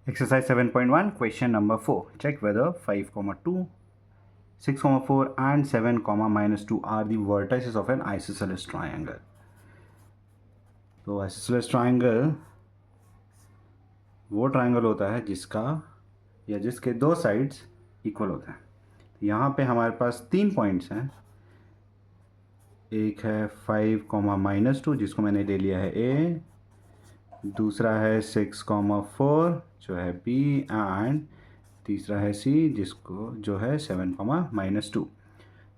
Exercise 7.1, question number 4. Check whether 5, 6, 4 and 7, -2 are the vertices of an isosceles triangle. तो isosceles triangle वो triangle होता है जिसका या जिसके दो साइड्स इक्वल होते हैं। यहाँ पे हमारे पास 3 पॉइंट्स हैं। एक है 5, -2 जिसको मैंने ले लिया है A, दूसरा है 6, 4 जो है B एंड तीसरा है C जिसको जो है 7, -2।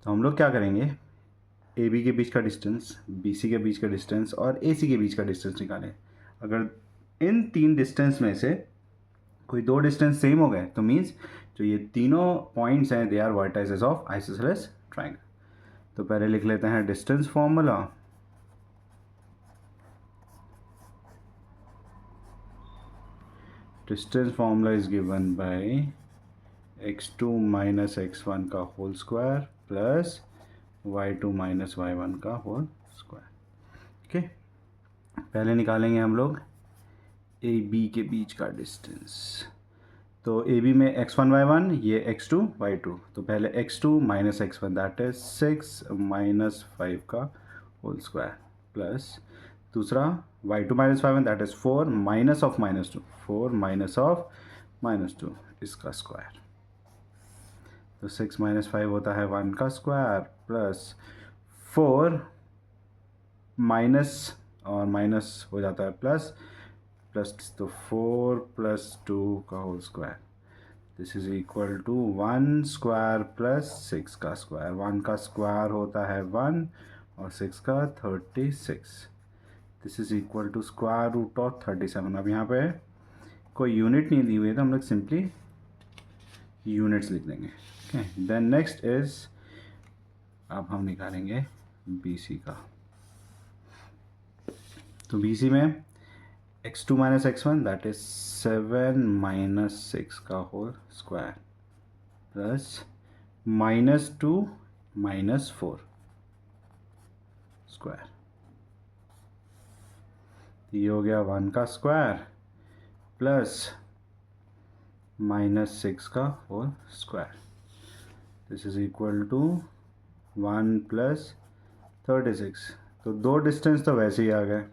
तो हम लोग क्या करेंगे, ए बी के बीच का डिस्टेंस, बी सी के बीच का डिस्टेंस और ए सी के बीच का डिस्टेंस निकालें। अगर इन 3 डिस्टेंस में से कोई 2 डिस्टेंस सेम हो गए तो मीन्स जो ये तीनों पॉइंट्स हैं they are vertices of isosceles triangle. तो पहले लिख लेते हैं distance formula. Distance formula is given by x2 - x1 का whole square plus y2 - y1 का होल स्क्वायर। ओके, पहले निकालेंगे हम लोग ए बी के बीच का डिस्टेंस। तो ए बी में x1 y1, ये x2 y2। तो पहले x2 - x1 दैट इज 6 - 5 का होल स्क्वायर प्लस दूसरा y2 - y1 दैट इज 4 -2, 4 -2 इसका स्क्वायर। तो 6 - 5 होता है 1 का स्क्वायर प्लस 4 माइनस और माइनस हो जाता है प्लस, तो 4 + 2 का whole square. This is equal to 1 square plus 6 का स्क्वायर। 1 का स्क्वायर होता है 1 और 6 का 36। This is equal to square root of 37। अब यहाँ पे कोई यूनिट नहीं दी हुई है तो हम लोग सिंपली यूनिट्स लिख देंगे। ओके, देन नेक्स्ट इज अब हम निकालेंगे बी सी का। तो बी सी में x2 - x1 दैट इज 7 - 6 का होल स्क्वायर प्लस -2 - 4 स्क्वायर। ये हो गया 1 का स्क्वायर प्लस -6 का whole square. This is equal to 1 + 36। तो दो डिस्टेंस तो वैसे ही आ गए,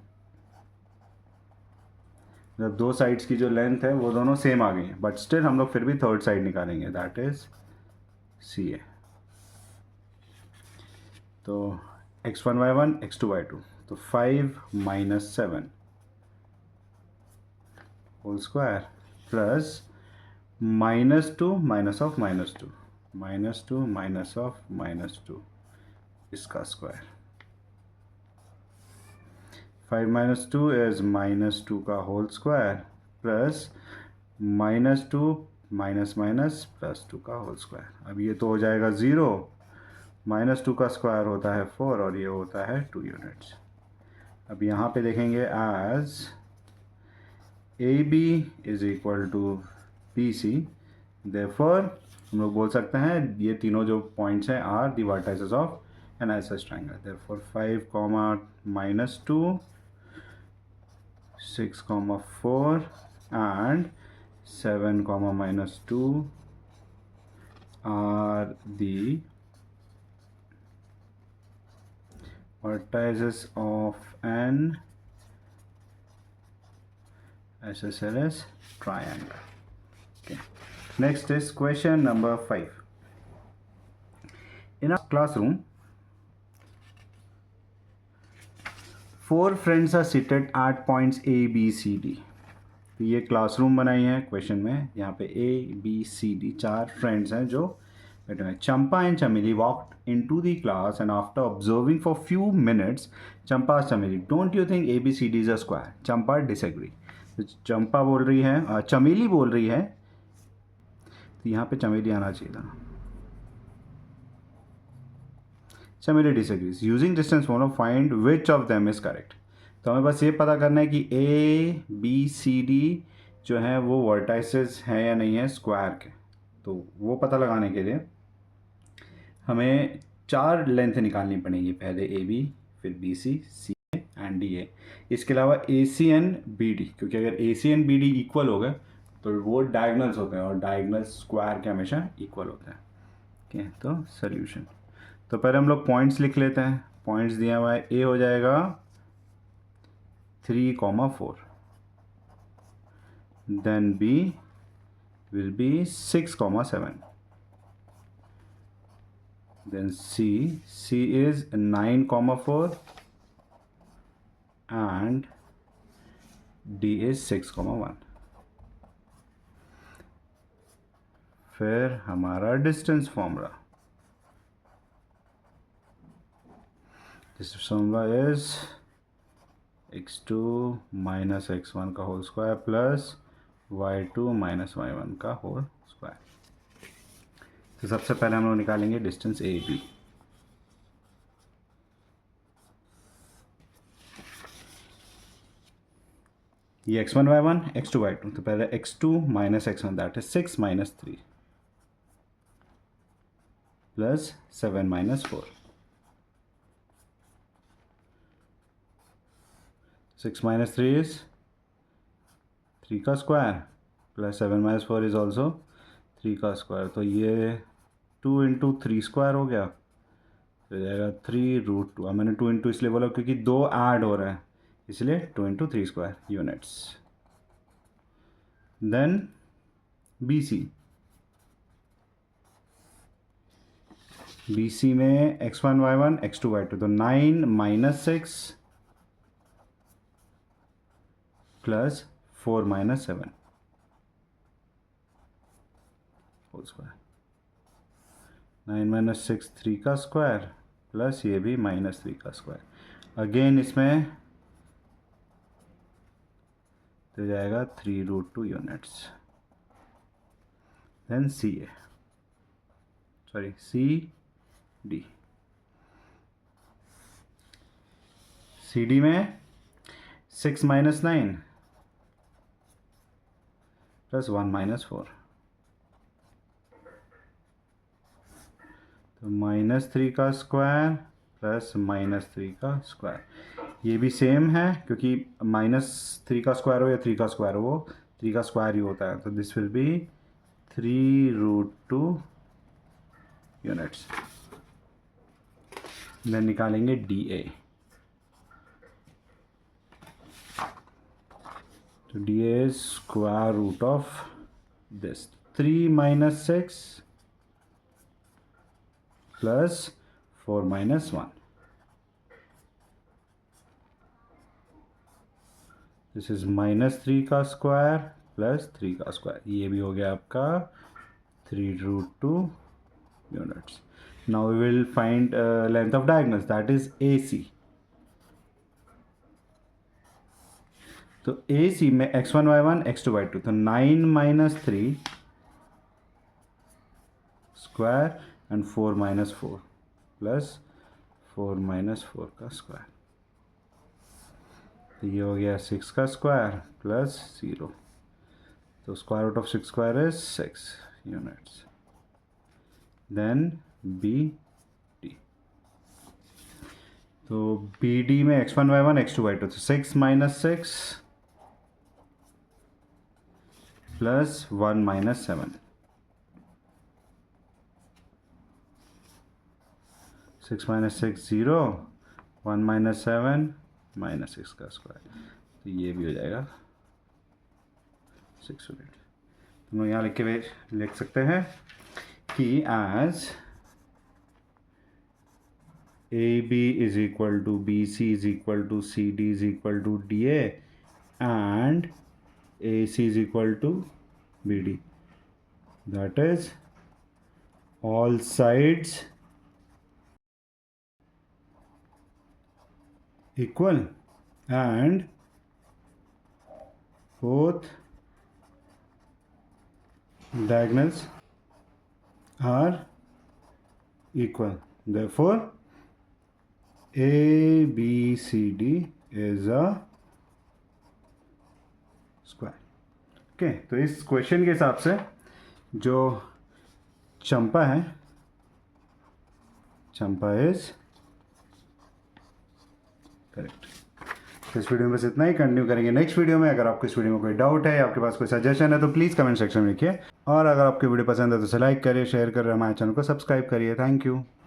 जब दो साइड्स की जो लेंथ है वो दोनों सेम आ गई हैं, बट स्टिल हम लोग फिर भी थर्ड साइड निकालेंगे दैट इज सी ए। तो x1 y1 x2 y2, तो 5 - 7 होल स्क्वायर प्लस -2 - -2 -2 इसका स्क्वायर। 5 - 2 इज -2 का होल स्क्वायर प्लस -2 +2 का होल स्क्वायर। अब ये तो हो जाएगा 0। -2 का स्क्वायर होता है 4 और ये होता है 2 यूनिट्स। अब यहाँ पे देखेंगे as A B is equal to B C, therefore हम लोग बोल सकते हैं ये तीनों जो पॉइंट्स हैं are the vertices of an isosceles triangle. Therefore 5, -2, 6, 4 and 7, -2 are the vertices of an isosceles triangle. Okay. Next is question number 5. In a classroom, 4 friends are seated at points A, B, C, D. तो ये classroom बनाई है question में। यहाँ पे A, B, C, D 4 friends हैं जो बैठे हैं। Champa and Chameli walked into the class and after observing for few minutes Champa Chameli, don't you think ABCD is a square? Champa disagree. तो चंपा बोल रही है, चमेली बोल रही है, तो यहाँ पे चमेली आना चाहिए था। चमेली disagrees. Using distance formula find which of them is correct. तो हमें बस ये पता करना है कि ABCD जो है वो वर्टाइसेस हैं या नहीं है स्क्वायर के। तो वो पता लगाने के लिए हमें 4 लेंथ निकालनी पड़ेंगी, पहले AB, फिर BC, CA एंड DA। इसके अलावा AC एंड BD, क्योंकि अगर AC एंड BD इक्वल हो गए तो वो डायगनल्स होते हैं और डायगनल स्क्वायर के हमेशा इक्वल होते हैं। ओके, तो सोल्यूशन, तो पहले हम लोग पॉइंट्स लिख लेते हैं। पॉइंट्स दिया हुआ है, ए हो जाएगा 3,4, then B will be 6,7, then C is 9,4 and D is 6,1। फिर हमारा distance formula, distance formula is x2 minus x1 का whole square plus y2 minus y1 का होल स्क्वायर। तो सबसे पहले हम लोग निकालेंगे डिस्टेंस ए बी। ये x1 y1 x2 y2, तो पहले x2 minus x1 that is 6 minus 3 plus 7 minus 4, 6 minus 3 is 3 का square plus 7 minus 4 is also 3 का स्क्वायर। तो ये 2 इंटू 3 स्क्वायर हो गया, तो जाएगा 3√2। अब मैंने 2 इंटू इसलिए बोला क्योंकि 2 ऐड हो रहा है, इसलिए 2 into 3 square units. Then BC में x1 y1 x2 y2, तो 9 minus 6 plus 4 minus 7 whole square. 9 minus 6 3 का स्क्वायर प्लस ये भी माइनस 3 का स्क्वायर। अगेन इसमें तो जाएगा 3√2 यूनिट्स। देन CD में 6 माइनस 9 प्लस 1 माइनस 4, तो माइनस 3 का स्क्वायर प्लस माइनस 3 का स्क्वायर। ये भी सेम है क्योंकि माइनस 3 का स्क्वायर हो या 3 का स्क्वायर हो, वो 3 का स्क्वायर ही होता है। तो this will be 3√2 units. Then निकालेंगे DA, तो DA is square root of this 3 minus 6 plus 4 minus 1. This is minus 3 का स्क्वायर प्लस 3 का स्क्वायर, ये भी हो गया आपका 3√2 units. Now we will find length of diagonals that is AC। तो AC में x1 y1 x2 y2, तो 9 minus 3 square and 4 minus 4 plus 4 minus 4 का स्क्वायर, तो ये हो गया 6 का स्क्वायर प्लस 0, तो square root of 6 square is 6 units. Then BD, तो BD में x1 y1 x2 y2, तो 6 minus 6 plus 1 minus 7, 6 minus 6 0, 1 minus 7 minus 6 का स्क्वायर, तो ये भी हो जाएगा 6 यूनिट। तो हम यहाँ लिख सकते हैं कि as AB is equal to BC is equal to CD is equal to DA and AC is equal to BD, that is all sides equal and both diagonals are equal, therefore ABCD is a square। Okay, तो इस question के हिसाब से जो चंपा है, चंपा is correct. तो इस video में बस इतना ही, कंटिन्यू करेंगे नेक्स्ट वीडियो में। अगर आपको इस वीडियो में कोई डाउट है, आपके पास कोई सजेशन है तो प्लीज़ कमेंट सेक्शन में लिखिए। और अगर आपकी वीडियो पसंद है तो इसे लाइक करिए, शेयर करिए, हमारे चैनल को सब्सक्राइब करिए। Thank you.